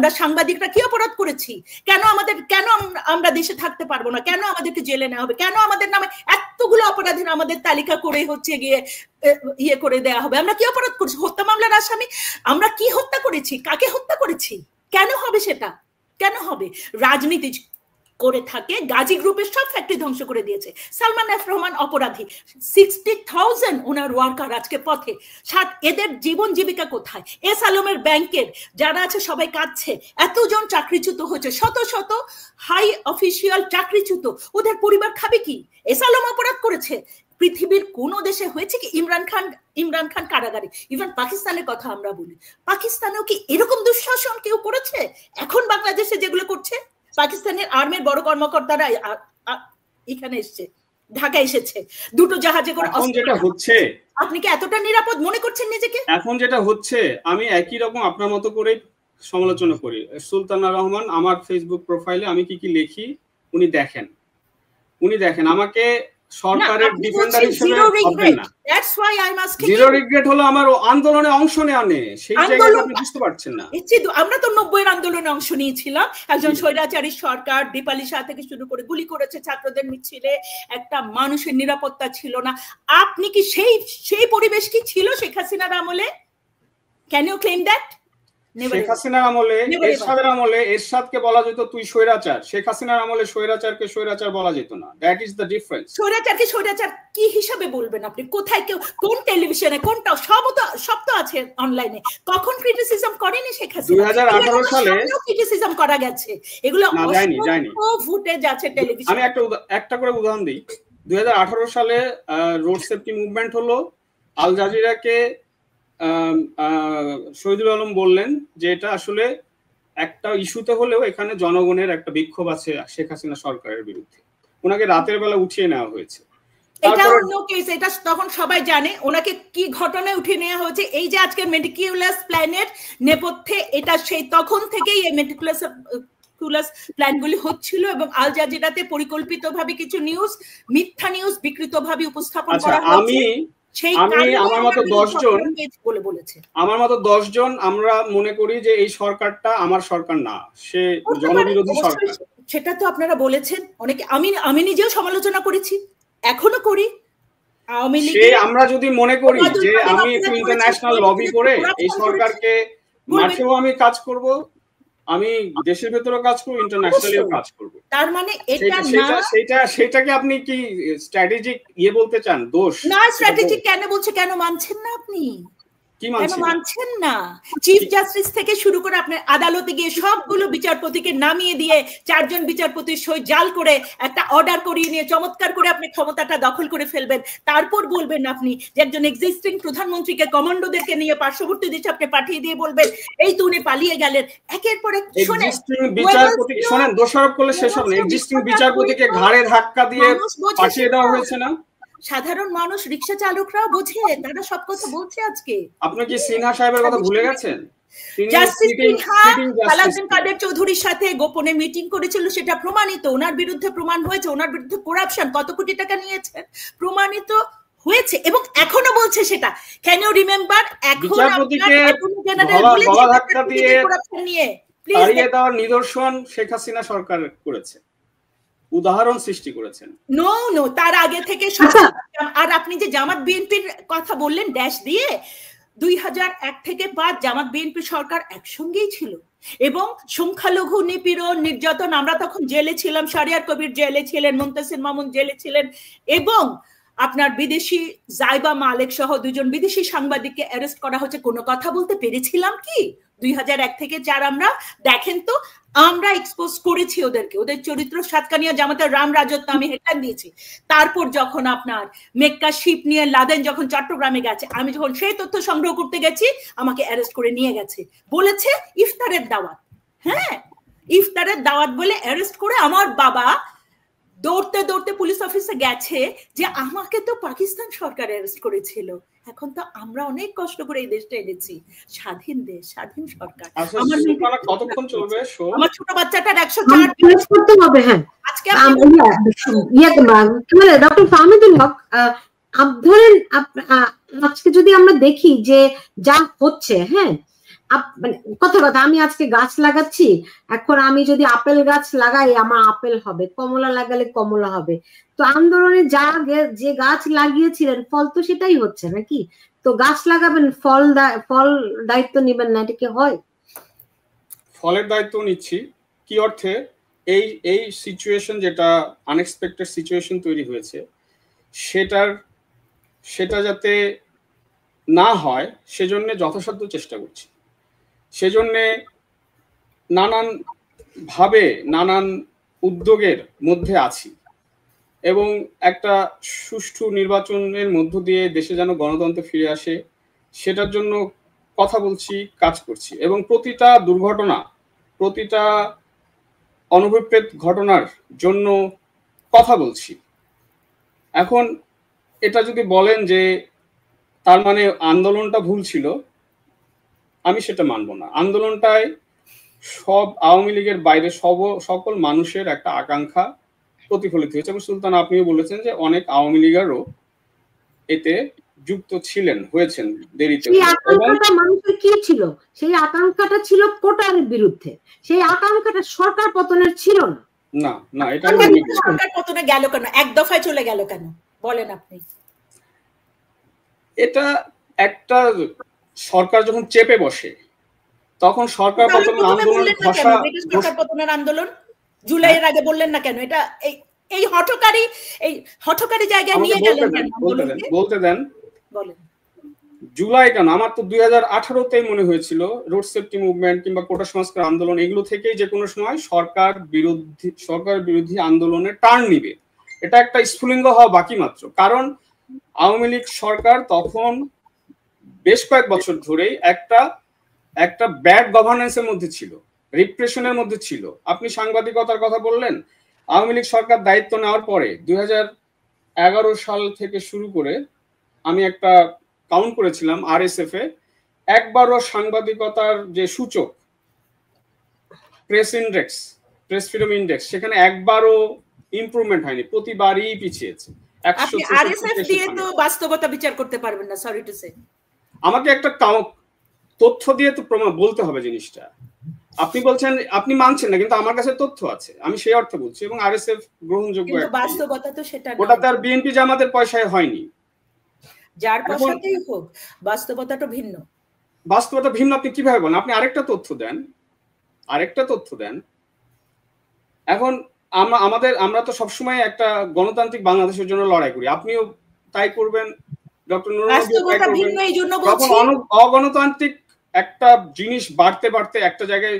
আমরা সাংবাদিকরা কি অপরাধ করেছি? কেন আমরা দেশে থাকতে পারবো না? কেন আমাদেরকে জেলে নেওয়া হবে? কেন আমাদের নামে এতগুলো অপরাধের আমাদের তালিকা করে হচ্ছে গিয়ে ইয়ে করে দেওয়া হবে? আমরা কি অপরাধ করেছি? হত্যা মামলার আসামি আমরা কি হত্যা করেছি? কাকে হত্যা করেছি? কেন হবে সেটা? কেন হবে? রাজনীতি করে থাকে, গাজী গ্রুপের সব ফ্যাক্টরি ধ্বংস করে দিয়েছে। সালমান এফ রহমান অপরাধী, 60,000 ওনার ওয়ার্কার আজকে পথে। এদের জীবন জীবিকা কোথায়? এস আলমের ব্যাংকের যারা আছে সবাই কাঁদছে, এতজন চাকরিচ্যুত হয়েছে, শত শত হাই অফিসিয়াল চাকরিচ্যুত, ওদের পরিবার খাবে কি? এস আলম অপরাধ করেছে। পৃথিবীর কোন দেশে হয়েছে কি ইমরান খান কারাগারে? ইভেন পাকিস্তানের কথা আমরা বলি, পাকিস্তানেও কি এরকম দুঃশাসন কেউ করেছে? এখন বাংলাদেশে যেগুলো করছে, পাকিস্তানের আর্মির বড় কর্মকর্তারা এখানে এসেছে, ঢাকা এসেছে, দুটো জাহাজে করে। এখন যেটা হচ্ছে, আপনি কি এতটা নিরাপদ মনে করছেন নিজেকে? এখন যেটা হচ্ছে, আমি একই রকম আপনার মতো করে সমালোচনা করি। সুলতানা রহমান আমার ফেসবুক প্রোফাইলে আমি কি কি লিখি উনি দেখেন। আমাকে সরকারের ডিফেন্ডার হিসেবে ভাববেন না। That's why I am asking. Zero regret হলো আমার আন্দোলনে অংশ নেওয়া নেই, সেই জায়গাটা আপনি বুঝতে পারছেন না। আমরা তো 90-এর আন্দোলনে অংশ নিয়েছিলাম। একজন স্বৈরাচারী সরকার দীপালি শাহ থেকে শুরু করে গুলি করেছে ছাত্রদের মিছিলে, একটা মানুষের নিরাপত্তা ছিল না। আপনি কি সেই পরিবেশ কি ছিল শেখ হাসিনার আমলে? Can you claim that? শেখ হাসিনার আমলে, এরশাদের আমলে এরশাদকে বলা যেত তুই স্বৈরাচার। শেখ হাসিনার আমলে স্বৈরাচারকে স্বৈরাচার বলা যেত না। That is the difference. স্বৈরাচারকে স্বৈরাচার কি হিসাবে বলবেন আপনি? কোথায় কেউ, কোন টেলিভিশনে, কোনটা? সব তো আছে অনলাইনে। কখন ক্রিটিসিজম করেনি শেখ হাসিনা? 2018 সালে ক্রিটিসিজম করা গেছে, এগুলো যায়নি। ফুটেজ আছে টেলিভিশনে। আমি একটা করে উদাহরণ দিই। 2018 সালে রোড সেফটি মুভমেন্ট হলো। আল জাজিরাকে শহীদুল আলম বললেন যে এটা আসলে একটা ইস্যুতে হলেও এখানে জনগণের একটা বিক্ষোভ আছে শেখ হাসিনা সরকারের বিরুদ্ধে। ওনাকে রাতের বেলা উঠিয়ে নেওয়া হয়েছে। এটা অন্য কেস, এটা তখন সবাই জানে ওনাকে কি ঘটনায় উঠিয়ে নেওয়া হয়েছে। এই যে আজকে মেটিকুলাস প্ল্যানের নেপথ্যে, এটা সেই তখন থেকেই এই মেটিকুলাস প্ল্যানগুলি হচ্ছিল এবং আল জাজিরাতে পরিকল্পিতভাবে কিছু নিউজ, মিথ্যা নিউজ বিকৃতভাবে উপস্থাপন করা হয়েছে। আমার মতো 10 জন আমরা মনে করি যে এই সরকারটা আমার সরকার না, সে জনবিরোধী সরকার। সেটা তো আপনারা বলেছেন অনেকে, আমি নিজেও সমালোচনা করেছি, এখনো করি। আমরা যদি মনে করি যে আমি একটু ইন্টারন্যাশনাল লবি করে এই সরকারকে, মাঠেও আমি কাজ করব, আমি দেশের ভেতরেও কাজ করব, ইন্টারন্যাশনালিও কাজ করব, তার মানে এটা না, সেটাকে আপনি কি স্ট্র্যাটেজিক বলতে চান? দোষ না, স্ট্র্যাটেজিক কেন বলছে? কেন মানছেন না আপনি? কেন মানছেন না? চিফ জাস্টিস থেকে শুরু করে আপনার আদালতে গিয়ে সবগুলো বিচারপতিকে নামিয়ে দিয়ে 4 জন বিচারপতির সই জাল করে একটা অর্ডার করিয়ে নিয়ে চমৎকার করে আপনি ক্ষমতাটা দখল করে ফেলবেন। তারপর বলবেন আপনি যে একজন এক্সিস্টিং প্রধানমন্ত্রীকে কমান্ডোদেরকে নিয়ে পার্শ্ববর্তী দেশে আপনি পাঠিয়ে দিয়ে বলবেন এই তো উনি পালিয়ে গেলেন। একের পর এক শোনেন, দোষারোপ করলে শেষ হবে না। এক্সিস্টিং বিচারপতিকে ঘাড়ে ধাক্কা দিয়ে পাঠিয়ে দেওয়া হয়েছে না? সাধারণ মানুষ, রিকশা চালকরাও বোঝে, তারা সব কথা বলছে আজকে। আপনি কি সিনহা সাহেবের কথা ভুলে গেছেন? জাস্টিস সিনহা সালাউদ্দিন কাদের চৌধুরীর সাথে গোপনে মিটিং করেছিল, সেটা প্রমাণিত। ওনার বিরুদ্ধে প্রমাণ হয়েছে, ওনার বিরুদ্ধে করাপশন, কত কোটি টাকা নিয়েছেন, প্রমাণিত হয়েছে এবং এখনো বলছে সেটা। Can you remember? এখন গলা ধাক্কা দিয়ে তাড়িয়ে দেওয়ার নিদর্শন শেখ হাসিনা সরকার করেছে, উদাহরণ সৃষ্টি করেছেন। নো, তার আগে থেকে। আর আপনি যে জামাত বিএনপির কথা বললেন ড্যাশ দিয়ে, 2001 থেকে 5 জামাত বিএনপি সরকার একসঙ্গেই ছিল এবং সংখ্যালঘু নিপীড়ন, নির্যাতন, আমরা তখন জেলে ছিলাম, শারিয়ার কবির জেলে ছিলেন, মুনতাসির মামুন জেলে ছিলেন এবং আপনার বিদেশি জাইবা মালেক সহ 2 জন বিদেশি সাংবাদিককে অ্যারেস্ট করা হচ্ছে। কোনো কথা বলতে পেরেছিলাম কি? 2001 থেকে 4 আমরা দেখেন তো, আমরা এক্সপোজ করেছি ওদেরকে, ওদের চরিত্র। সাতকানিয়া জামাতের রাম রাজত্ব আমি হেডলাইন দিয়েছি। তারপর যখন আপনার মেক্কা শিপ নিয়ে লাদেন যখন চট্টগ্রামে গেছে, আমি যখন সেই তথ্য সংগ্রহ করতে গেছি, আমাকে অ্যারেস্ট করে নিয়ে গেছে, বলেছে ইফতারের দাওয়াত। হ্যাঁ, ইফতারের দাওয়াত বলে অ্যারেস্ট করে আমার বাবা দৌড়তে দৌড়তে পুলিশ অফিসে গেছে যে আমাকে তো পাকিস্তান সরকার অ্যারেস্ট করেছিল। এখন তো আমরা অনেক কষ্ট করে এই দেশটা এনেছি, স্বাধীন দেশ, স্বাধীন সরকার। কতক্ষণ চলবে? আমার ছোট বাচ্চাটার 104 করতে হবে। হ্যাঁ, আজকে ডক্টর ফাহমিদুল হক, ধরেন আজকে যদি আমরা দেখি যে যা হচ্ছে, হ্যাঁ, মানে কথা আমি আজকে গাছ লাগাচ্ছি, এখন আমি যদি আপেল গাছ লাগাই আমার আপেল হবে, কমলা লাগালে কমলা হবে। তো আন্দোলনে যে গাছ লাগিয়েছিলেন ফল তো সেটাই হচ্ছে নাকি? তো গাছ লাগাবেন, ফল দায়িত্ব নিবেন না, এটা কি হয়? ফলের দায়িত্ব নিচ্ছি কি অর্থে? এই সিচুয়েশন, যেটা আনএক্সপেক্টেড সিচুয়েশন তৈরি হয়েছে, সেটা যাতে না হয় সেজন্য যথাসাধ্য চেষ্টা করছি। সেজন্যে নানান ভাবে নানান উদ্যোগের মধ্যে আছি এবং একটা সুষ্ঠু নির্বাচনের মধ্য দিয়ে দেশে যেন গণতন্ত্র ফিরে আসে সেটার জন্য কথা বলছি, কাজ করছি এবং প্রতিটা দুর্ঘটনা, প্রতিটা অনভিপ্রেত ঘটনার জন্য কথা বলছি। এখন এটা যদি বলেন যে তার মানে আন্দোলনটা ভুল ছিল, আমি সেটা মানব না। আন্দোলনটায় সব আওয়ামী লীগের বাইরে সকল মানুষের একটা আকাঙ্ক্ষা প্রতিফলিত হয়েছে এবং সুলতান আপনিও বলেছেন যে অনেক আওয়ামী লীগারও এতে যুক্ত হয়েছেন দেরিতে। মানুষের কি ছিল? সেই আকাঙ্ক্ষাটা ছিল কোটার বিরুদ্ধে, সেই আকাঙ্ক্ষাটা সরকার পতনের ছিল না। না না, এটা সরকার পতনে গেল কেন? এক দফায় চলে গেল কেন বলেন আপনি? এটা একটা সরকার যখন চেপে বসে তখন সরকার পতনের আন্দোলন সরকার পতনের আন্দোলন জুলাইয়ের আগে বললেন না কেন? এটা এই হঠকারী জায়গায় নিয়ে গেলেন কেন? বলতে দেন। বলেন। জুলাই কেন? আমার তো 2018তেই মনে হয়েছিল রোড সেফটি মুভমেন্ট কিংবা কোটা সংস্কার আন্দোলন এগুলো থেকেই যে কোনো সময় সরকার বিরোধী আন্দোলনের টার্ন নিবে। এটা একটা স্ফুলিঙ্গ হওয়া বাকি মাত্র। কারণ আওয়ামী লীগ সরকার তখন বেশ কয়েক বছর ধরেই একটা ব্যাড গভর্নেন্সের মধ্যে ছিল, রিপ্রেশনের মধ্যে ছিল। আপনি সাংবাদিকতার কথা বললেন। আওয়ামী লীগ সরকার দায়িত্ব নেওয়ার পরে 2011 সাল থেকে শুরু করে আমি একটা কাউন্ট করেছিলাম RSF এ, একবারও সাংবাদিকতার যে সূচক প্রেস ফ্রিডম ইন্ডেক্স, সেখানে একবারও ইমপ্রুভমেন্ট হয়নি, প্রতিবারই পিছিয়েছে। RSF দিয়ে তো বাস্তবতা বিচার করতে পারবেন না, সরি টু সে। আমাকে একটা তথ্য দিয়ে তো প্রমাণ বলতে হবে জিনিসটা। আপনি বলছেন আপনি মানছেন না, কিন্তু আমার কাছে তথ্য আছে, আমি সেই অর্থে বলছি। এবং RSF গ্রহণযোগ্য, বাস্তবতা তো সেটা না। ওটা তার বিএনপি জামাতের পয়সায় হয়নি, যার পয়সাতেই হোক, বাস্তবতাটা ভিন্ন। বাস্তবতা ভিন্ন আপনি কিভাবে বলেন? আপনি আরেকটা তথ্য দেন। এখন আমরা তো সবসময় একটা গণতান্ত্রিক বাংলাদেশের জন্য লড়াই করি, আপনিও তাই করবেন, ডক্টর নুরুল নবী তাই করবেন। অগণতান্ত্রিক একটা জিনিস বাড়তে বাড়তে একটা জায়গায়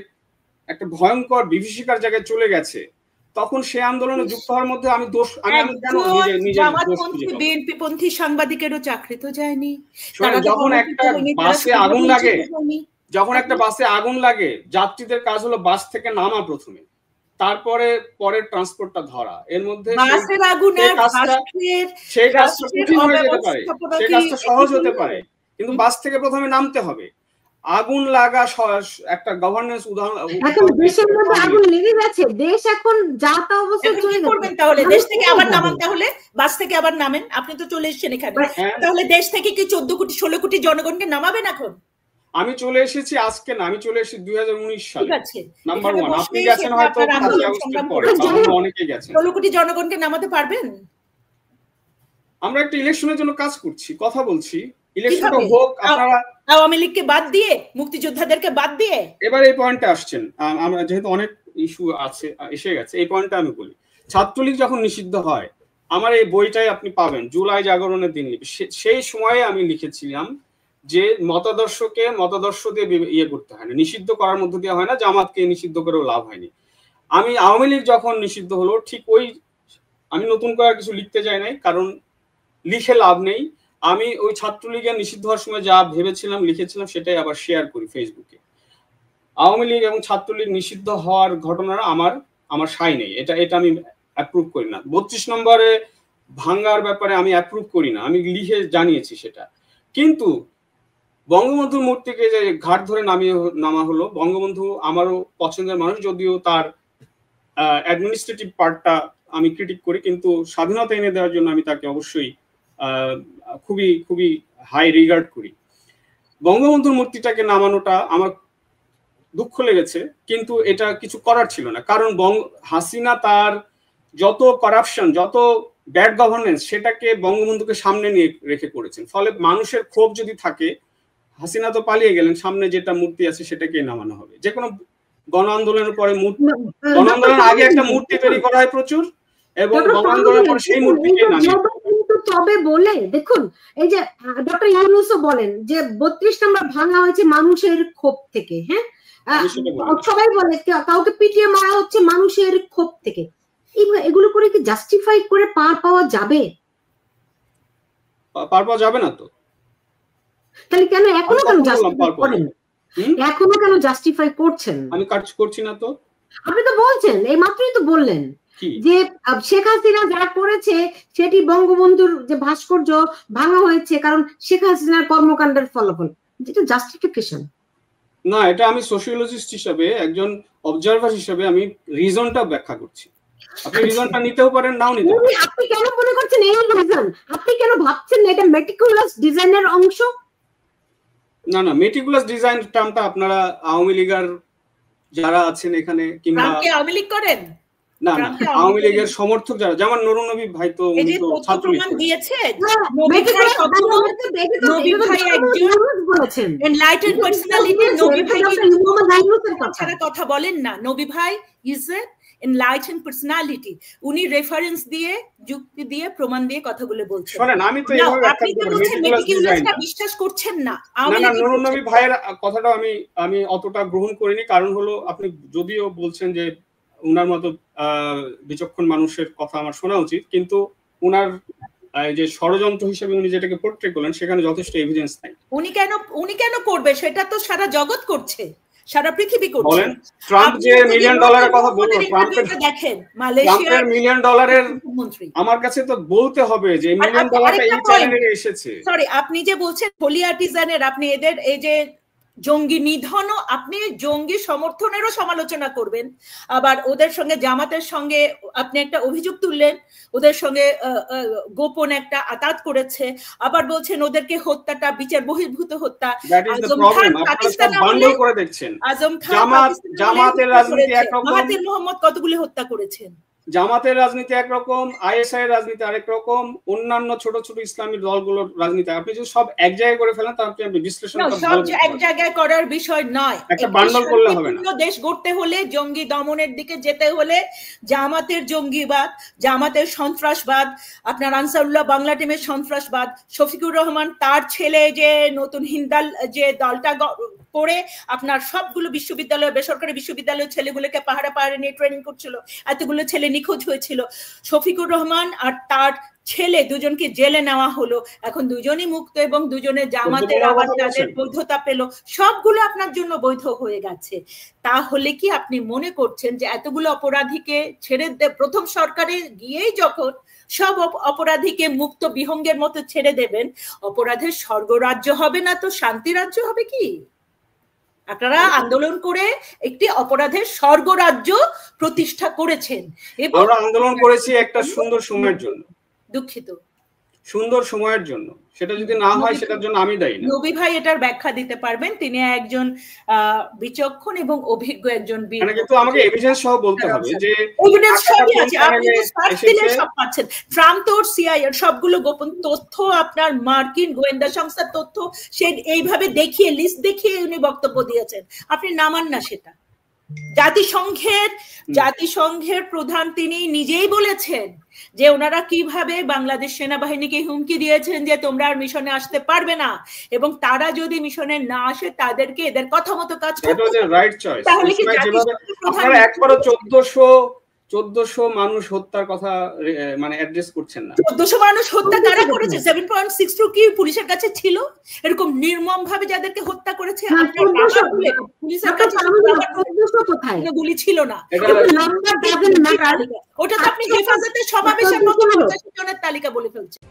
একটা ভয়ঙ্কর বিভীষিকার জায়গায় চলে গেছে, তখন সে আন্দোলনে যুক্ত হওয়ার মধ্যে আমি বিএনপি পন্থী সাংবাদিকেরও চাকরি তো যায়নি। যখন একটা বাসে আগুন লাগে যাত্রীদের কাজ হলো বাস থেকে নামা প্রথমে, তারপরে পরের ট্রান্সপোর্টটা ধরা। এর মধ্যে সেই কাজটা কঠিন হয়ে যেতে পারে, সেই কাজটা সহজ হতে পারে, কিন্তু বাস থেকে প্রথমে নামতে হবে। আগুন লাগা একটা গভর্নেন্স উদাহরণ। এখন দেশের মধ্যে আগুন লেগে গেছে, দেশ এখন যাতা অবস্থায় চলে গেছে। তাহলে দেশ থেকে আবার নামান, তাহলে বাস থেকে আবার নামেন। আপনি তো চলে এসেছেন এখানে, তাহলে দেশ থেকে কি 14 কোটি 16 কোটি জনগণকে নামাবেন এখন? আমি চলে এসেছি আজকে না, আমি চলে এসেছি 2019 সালে। ঠিক আছে, নাম্বার 1। আপনি গেছেন হয়তো 5 আগস্টের পরে, অনেকেই গেছেন। 16 কোটি জনগণকে নামাতে পারবেন? আমরা একটা ইলেকশনের জন্য কাজ করছি, কথা বলছি। ইলেকশনটা হোক, আপনারা আওয়ামী লীগকে বাদ দিয়ে, মুক্তিযোদ্ধাদেরকে বাদ দিয়ে। এবার এই পয়েন্টে আসছেন, আমরা যেহেতু অনেক ইস্যু এসে গেছে, এই পয়েন্টটা আমি বলি। ছাত্রলীগ যখন নিষিদ্ধ হয়, আমার এই বইটাই আপনি পাবেন, জুলাই জাগরণের দিন। সেই সময়ে আমি লিখেছিলাম যে মতাদর্শ দিয়ে ইয়ে করতে হয় না, নিষিদ্ধ করার মধ্য দিয়ে হয় না, জামাতকে নিষিদ্ধ করেও লাভ হয়নি। আমি আওয়ামী লীগ যখন নিষিদ্ধ হলো, ঠিক আমি নতুন করে কিছু লিখতে চাই নাই, কারণ লিখে লাভ নেই। আমি ওই ছাত্রলীগের নিষিদ্ধ হওয়ার সময় যা ভেবেছিলাম, লিখেছিলাম, সেটাই আবার শেয়ার করি ফেসবুকে। আওয়ামী লীগ এবং ছাত্রলীগ নিষিদ্ধ হওয়ার ঘটনাটা আমার সাই নেই, এটা আমি অ্যাপ্রুভ করি না। 32 নম্বরে ভাঙ্গার ব্যাপারে আমি অ্যাপ্রুভ করি না, আমি লিখে জানিয়েছি সেটা। কিন্তু বঙ্গবন্ধুর মূর্তিকে যে ঘাট ধরে নামা হলো, বঙ্গবন্ধু আমারও পছন্দের মানুষ, যদিও তার অ্যাডমিনিস্ট্রেটিভ পার্টটা আমি ক্রিটিক করি, কিন্তু স্বাধীনতা এনে দেওয়ার জন্য আমি তাকে অবশ্যই খুবই খুবই হাই রিগার্ড করি। বঙ্গবন্ধুর মূর্তিটাকে নামানোটা আমার দুঃখ লেগেছে, কিন্তু এটা কিছু করার ছিল না, কারণ হাসিনা তার যত করাপশন, যত ব্যাড গভর্নেন্স, সেটাকে বঙ্গবন্ধুকে সামনে নিয়ে রেখে করেছেন। ফলে মানুষের ক্ষোভ যদি থাকে, হাসিনা তো পালিয়ে গেলেন, সামনে যেটা মূর্তি আছে সেটাকে নামানো হবে। যে কোনো গণ আন্দোলনের পরে গণ আন্দোলনের আগে একটা মূর্তি তৈরি করা হয় প্রচুর, এবং গণ আন্দোলনের পরে সেই মূর্তিকে নামিয়ে। তবে বলে দেখুন, এই যে ডক্টর ইউনূসও বলেন যে 32 নম্বর ভাঙা হয়েছে মানুষের ক্ষোভ থেকে। হ্যাঁ, সবাই বলে কাউকে পিটিয়ে মারা হচ্ছে মানুষের ক্ষোভ থেকে। এগুলো করে কি জাস্টিফাই করে পার পাওয়া যাবে? পার পাওয়া যাবে না তো। তাহলে কেন এখনো কেন জাস্টিফাই করেন? এখনো কেন জাস্টিফাই করছেন? আমি কাজ করছি না তো। আপনি তো বলছেন, এই মাত্রই তো বললেন যে শেখ হাসিনা যা করেছে সেটি বঙ্গবন্ধুর যে ভাস্কর্য ভাঙা হয়েছে কারণ শেখ হাসিনার কর্মকাণ্ডের ফলাফল, যেটা জাস্টিফিকেশন না। এটা আমি সোশিওলজিস্ট হিসেবে, একজন অবজারভার হিসেবে আমি রিজনটা ব্যাখ্যা করছি। আপনি রিজনটা নিতেও পারেন, নাও নিতে পারেন। আপনি কেন মনে করছেন এই রিজন? আপনি কেন ভাবছেন এটা মেটিকুলাস ডিজাইনের অংশ? না না, মেটিকুলাস ডিজাইন টার্মটা আপনারা আওয়ামী লীগের যারা আছেন এখানে, কিংবা আওয়ামী লীগ করেন না না, আওয়ামী লীগের সমর্থক যারা, যেমন নুরুন নবী ভাই তো উনি তো ছাত্রলীগ দিয়েছে। নবী ভাই একজন এনলাইটেড পার্সোনালিটি। নবী ভাই ছাড়া কথা বলেন না। নবী ভাই ইজ এ এনলাইটেড পার্সোনালিটি। উনি রেফারেন্স দিয়ে, যুক্তি দিয়ে, প্রমাণ দিয়ে কথাগুলো বলছেন। শুনেন, আমি তো এইভাবে ব্যাখ্যা বিশ্বাস করছেন না। না, নুরুন নবী ভাইয়ের কথাটা আমি অতটা গ্রহণ করিনি। কারণ হলো, আপনি যদিও বলছেন যে উনার মতো বিচক্ষণ মানুষের কথা আমার শোনা উচিত, কিন্তু উনার যে ষড়যন্ত্র হিসেবে উনি যেটাকে পোর্ট্রে করলেন সেখানে যথেষ্ট এভিডেন্স নাই। উনি কেন করবে? সেটা তো সারা জগৎ করছে, সারা পৃথিবী করছে। বলেন, ট্রাম্প যে $1 মিলিয়ন কথা বলল, দেখেন মালয়েশিয়ার $1 মিলিয়ন আমার কাছে তো বলতে হবে যে $1 মিলিয়ন এই চ্যানেলে এসেছে। সরি, আপনি যে বলছেন হোলি আর্টিজানের, আপনি এদের এই যে জঙ্গি নিধনও, আপনি জঙ্গি সমর্থনেরও সমালোচনা করবেন, আবার ওদের সঙ্গে জামাতের সঙ্গে আপনি একটা অভিযোগ তুললেন, ওদের সঙ্গে গোপন একটা আতাত করেছে, আবার বলছেন ওদেরকে হত্যাটা বিচার বহির্ভূত হত্যা। আজম খান জামাতের রাজনীতি একরকম, মাহাতির মোহাম্মদ কতগুলি হত্যা করেছেন। জামাতের রাজনীতি একরকম, আইএসআই এর রাজনীতি আরেক রকম, অন্যান্য ছোট ছোট ইসলামী দলগুলোর রাজনীতি। আপনি যদি সব এক জায়গায় করে ফেলেন তাহলে আপনি বিশ্লেষণ এক জায়গায় করার বিষয় নয়। একটা বান্ডল করলে হবে না। দেশ গড়তে হলে, জঙ্গি দমনের দিকে যেতে হলে জামাতের জঙ্গিবাদ, জামাতের সন্ত্রাসবাদ, আপনার আনসারুল্লাহ বাংলা টিমের সন্ত্রাসবাদ, শফিকুর রহমান তার ছেলে যে নতুন হিন্দাল যে দলটা করে আপনার সবগুলো বিশ্ববিদ্যালয়, বেসরকারি বিশ্ববিদ্যালয়ের ছেলেগুলোকে পাহাড়ে পাহাড়ে নিয়ে ট্রেনিং করছিল, এতগুলো ছেলে নিখোঁজ হয়েছিল। শফিকুর রহমান আর তার ছেলে দুজনকে জেলে নেওয়া হলো, এখন দুজনই মুক্ত এবং দুজনে জামাতের আবার তাদের বৈধতা পেল, সবগুলো আপনার জন্য বৈধ হয়ে গেছে। তাহলে কি আপনি মনে করছেন যে এতগুলো অপরাধীকে ছেড়ে প্রথম সরকারে গিয়েই যখন সব অপরাধীকে মুক্ত বিহঙ্গের মতো ছেড়ে দেবেন, অপরাধের স্বর্গরাজ্য হবে না তো শান্তি রাজ্য হবে কি? আপনারা আন্দোলন করে একটি অপরাধের স্বর্গরাজ্য প্রতিষ্ঠা করেছেন। আমরা আন্দোলন করেছি একটা সুন্দর সময়ের জন্য। দুঃখিত, সুন্দর সময়ের জন্য। সেটা যদি না হয় সেটার জন্য আমি দায়ী না। নবী ভাই এটার ব্যাখ্যা দিতে পারবেন, তিনি একজন বিচক্ষণ এবং অভিজ্ঞ একজন বীর। কিন্তু আমাকে এভিডেন্স সহ বলতে হবে যে এভিডেন্স সবই আছে, আপনি তো সার্চ দিলে সব পাচ্ছেন। ট্রাম্প তো সিআইএর সবগুলো গোপন তথ্য, আপনার মার্কিন গোয়েন্দা সংস্থার তথ্য, সে এইভাবে দেখিয়ে, লিস্ট দেখিয়ে উনি বক্তব্য দিয়েছেন, আপনি নামান না সেটা। জাতিসংঘের প্রধান তিনি নিজেই বলেছেন যে ওনারা কিভাবে বাংলাদেশ সেনাবাহিনীকে হুমকি দিয়েছেন যে তোমরা আর মিশনে আসতে পারবে না, এবং তারা যদি মিশনে না আসে তাদেরকে এদের কথা মতো কাজ করতে হবে। Right choice. আপনারা একবারও 1400 মানুষ হত্যার কথা মানে অ্যাড্রেস করছেন না। 1400 মানুষ হত্যা কারা করেছে? 7.62 কি পুলিশের কাছে ছিল? এরকম নির্মম ভাবে যাদেরকে হত্যা করেছে পুলিশের কাছে গুলি ছিল না। ওটা তো আপনি হেফাজতের সমাবেশের মতো 50 জনের তালিকা বলে ফেলছেন।